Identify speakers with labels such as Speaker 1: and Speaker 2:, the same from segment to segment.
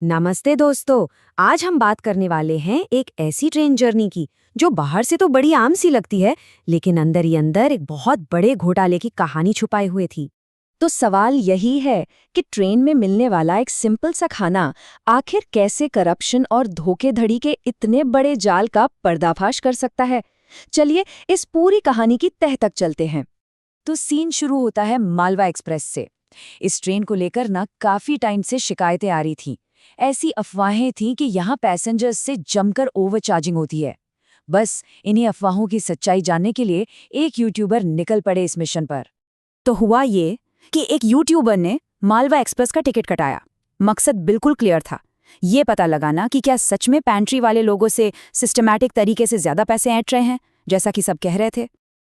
Speaker 1: नमस्ते दोस्तों। आज हम बात करने वाले हैं एक ऐसी ट्रेन जर्नी की जो बाहर से तो बड़ी आम सी लगती है, लेकिन अंदर ही अंदर एक बहुत बड़े घोटाले की कहानी छुपाई हुई थी।
Speaker 2: तो सवाल यही है कि ट्रेन में मिलने वाला एक सिंपल सा खाना आखिर कैसे करप्शन और धोखेधड़ी के इतने बड़े जाल का पर्दाफाश कर सकता है। चलिए इस पूरी कहानी की तह तक चलते हैं। तो सीन शुरू होता है मालवा एक्सप्रेस से। इस ट्रेन को लेकर ना काफी टाइम से शिकायतें आ रही थीं। ऐसी अफवाहें थीं कि यहाँ पैसेंजर्स से जमकर ओवरचार्जिंग होती है। बस इन्हीं अफवाहों की सच्चाई जानने के लिए एक यूट्यूबर निकल पड़े इस मिशन पर। तो हुआ ये कि एक यूट्यूबर ने मालवा एक्सप्रेस का टिकट कटाया। मकसद बिल्कुल क्लियर था, ये पता लगाना कि क्या सच में पैंट्री वाले लोगों से सिस्टमैटिक तरीके से ज्यादा पैसे ऐंठ रहे हैं, जैसा कि सब कह रहे थे।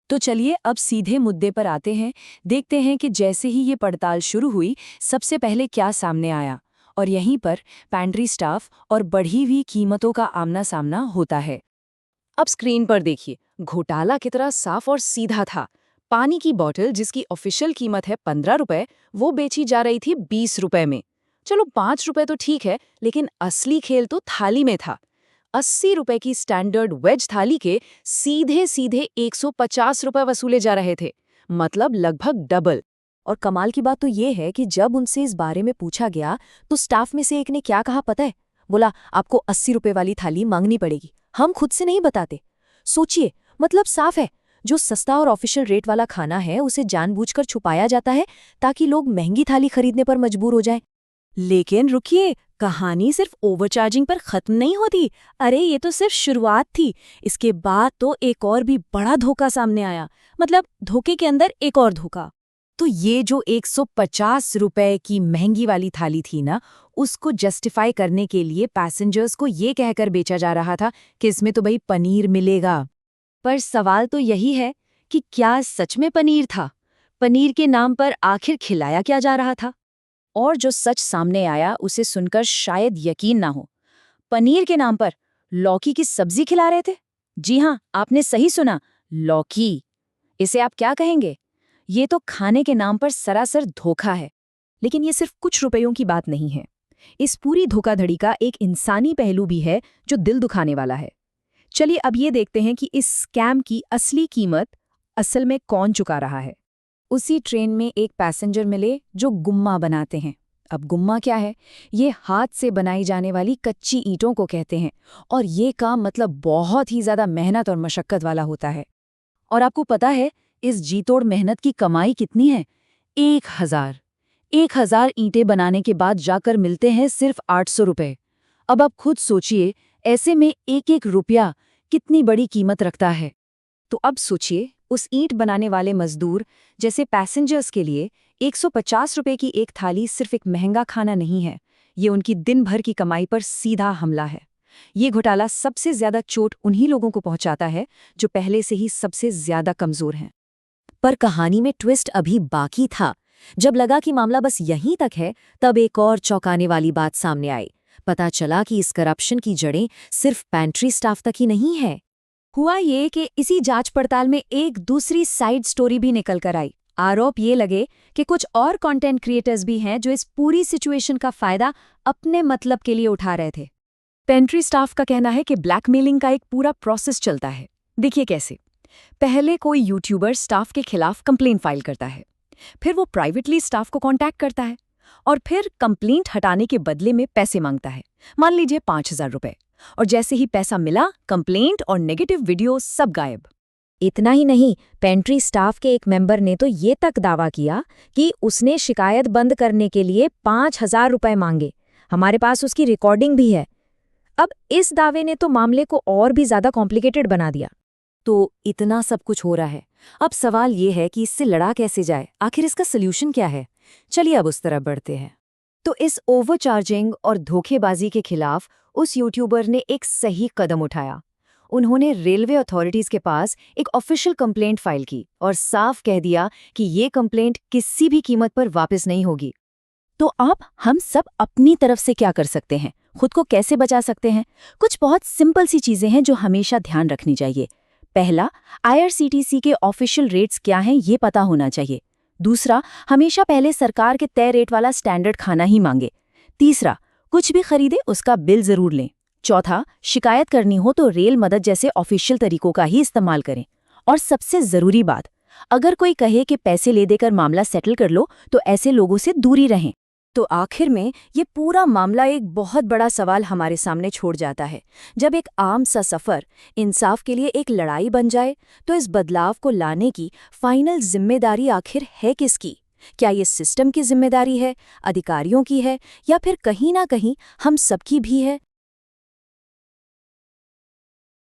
Speaker 2: तो चलिए अब सीधे मुद्दे पर आते हैं। देखते हैं कि जैसे ही ये पड़ताल शुरू हुई, सबसे पहले क्या सामने आया। और यहीं पर पैंट्री स्टाफ और बढ़ी हुई कीमतों का आमना सामना होता है। अब स्क्रीन पर देखिए, घोटाला कितना साफ और सीधा था। पानी की बोतल जिसकी ऑफिशियल कीमत है 15 रुपए, वो बेची जा रही थी 20 रुपए में। चलो 5 रुपए तो ठीक है, लेकिन असली खेल तो थाली में था। 80 रुपए की स्टैंडर्ड वेज थाली के सीधे सीधे 150 रुपए वसूले जा रहे थे, मतलब लगभग डबल। और कमाल की बात तो ये है कि जब उनसे इस बारे में पूछा गया तो स्टाफ में से एक ने क्या कहा पता है? बोला, आपको 80 रुपए वाली थाली मांगनी पड़ेगी, हम खुद से नहीं बताते। सोचिए, मतलब साफ है, जो सस्ता और ऑफिशियल रेट वाला खाना है उसे जानबूझकर छुपाया जाता है ताकि लोग महंगी थाली खरीदने पर मजबूर हो जाएं। लेकिन रुकिए, कहानी सिर्फ ओवरचार्जिंग पर खत्म नहीं होती। अरे ये तो सिर्फ शुरुआत थी। इसके बाद तो एक और भी बड़ा धोखा सामने आया, मतलब धोखे के अंदर एक और धोखा। तो ये जो 150 रुपए की महंगी वाली थाली थी ना, उसको जस्टिफाई करने के लिए पैसेंजर्स को ये कहकर बेचा जा रहा था कि इसमें तो भाई पनीर मिलेगा। पर सवाल तो यही है कि क्या सच में पनीर था? पनीर के नाम पर आखिर खिलाया क्या जा रहा था? और जो सच सामने आया उसे सुनकर शायद यकीन ना हो। पनीर के नाम पर लौकी की सब्जी खिला रहे थे। जी हाँ, आपने सही सुना, लौकी। इसे आप क्या कहेंगे? ये तो खाने के नाम पर सरासर धोखा है। लेकिन ये सिर्फ कुछ रुपयों की बात नहीं है। इस पूरी धोखाधड़ी का एक इंसानी पहलू भी है जो दिल दुखाने वाला है। चलिए अब ये देखते हैं कि इस स्कैम की असली कीमत असल में कौन चुका रहा है। उसी ट्रेन में एक पैसेंजर मिले जो गुम्मा बनाते हैं। अब गुम्मा क्या है? ये हाथ से बनाई जाने वाली कच्ची ईंटों को कहते हैं, और ये काम मतलब बहुत ही ज्यादा मेहनत और मशक्कत वाला होता है। और आपको पता है इस जीतोड़ मेहनत की कमाई कितनी है? 1000 ईंटें बनाने के बाद जाकर मिलते हैं सिर्फ 800 रुपए। अब आप खुद सोचिए, ऐसे में एक एक रुपया कितनी बड़ी कीमत रखता है। तो अब सोचिए, उस ईंट बनाने वाले मजदूर जैसे पैसेंजर्स के लिए 150 रुपए की एक थाली सिर्फ एक महंगा खाना नहीं है, ये उनकी दिन भर की कमाई पर सीधा हमला है। ये घोटाला सबसे ज्यादा चोट उन्हीं लोगों को पहुंचाता है जो पहले से ही सबसे ज्यादा कमजोर हैं। पर कहानी में ट्विस्ट अभी बाकी था। जब लगा कि मामला बस यहीं तक है, तब एक और चौंकाने वाली बात सामने आई। पता चला कि इस करप्शन की जड़ें सिर्फ पैंट्री स्टाफ तक ही नहीं है। हुआ ये कि इसी जांच पड़ताल में एक दूसरी साइड स्टोरी भी निकल कर आई। आरोप ये लगे कि कुछ और कंटेंट क्रिएटर्स भी हैं जो इस पूरी सिचुएशन का फायदा अपने मतलब के लिए उठा रहे थे। पेंट्री स्टाफ का कहना है कि ब्लैकमेलिंग का एक पूरा प्रोसेस चलता है। देखिए कैसे। पहले कोई यूट्यूबर स्टाफ के खिलाफ कंप्लेंट फाइल करता है, फिर वो प्राइवेटली स्टाफ को कांटेक्ट करता है और फिर कंप्लेंट हटाने के बदले में पैसे मांगता है, मान लीजिए 5000 रुपए। और जैसे ही पैसा मिला, कंप्लेंट और नेगेटिव वीडियो सब गायब।
Speaker 1: इतना ही नहीं, पेंट्री स्टाफ के एक मेंबर ने तो ये तक दावा किया कि उसने शिकायत बंद करने के लिए 5000 रुपए मांगे। हमारे पास उसकी रिकॉर्डिंग भी है। अब इस दावे ने तो मामले को और भी ज्यादा कॉम्प्लिकेटेड बना दिया।
Speaker 2: तो इतना सब कुछ हो रहा है। अब सवाल ये है कि इससे लड़ा कैसे जाए, आखिर इसका सल्यूशन क्या है? चलिए अब उस तरफ बढ़ते हैं। तो इस ओवरचार्जिंग और धोखेबाजी के खिलाफ उस यूट्यूबर ने एक सही कदम उठाया। उन्होंने रेलवे अथॉरिटीज के पास एक ऑफिशियल कंप्लेंट फाइल की और साफ कह दिया कि ये कंप्लेंट किसी भी कीमत पर वापस नहीं होगी। तो अब हम सब अपनी तरफ से क्या कर सकते हैं, खुद को कैसे बचा सकते हैं? कुछ बहुत सिंपल सी चीजें हैं जो हमेशा ध्यान रखनी चाहिए। पहला, आईआरसीटीसी के ऑफिशियल रेट्स क्या हैं ये पता होना चाहिए। दूसरा, हमेशा पहले सरकार के तय रेट वाला स्टैंडर्ड खाना ही मांगे। तीसरा, कुछ भी खरीदे उसका बिल जरूर लें। चौथा, शिकायत करनी हो तो रेल मदद जैसे ऑफिशियल तरीकों का ही इस्तेमाल करें। और सबसे जरूरी बात, अगर कोई कहे कि पैसे ले देकर मामला सेटल कर लो तो ऐसे लोगों से दूरी रहें। तो आखिर में ये पूरा मामला एक बहुत बड़ा सवाल हमारे सामने छोड़ जाता है। जब एक आम सा सफ़र इंसाफ के लिए एक लड़ाई बन जाए तो इस बदलाव को लाने की फाइनल जिम्मेदारी आखिर है किसकी? क्या ये सिस्टम की जिम्मेदारी है, अधिकारियों की है, या फिर कहीं ना कहीं हम सबकी भी है?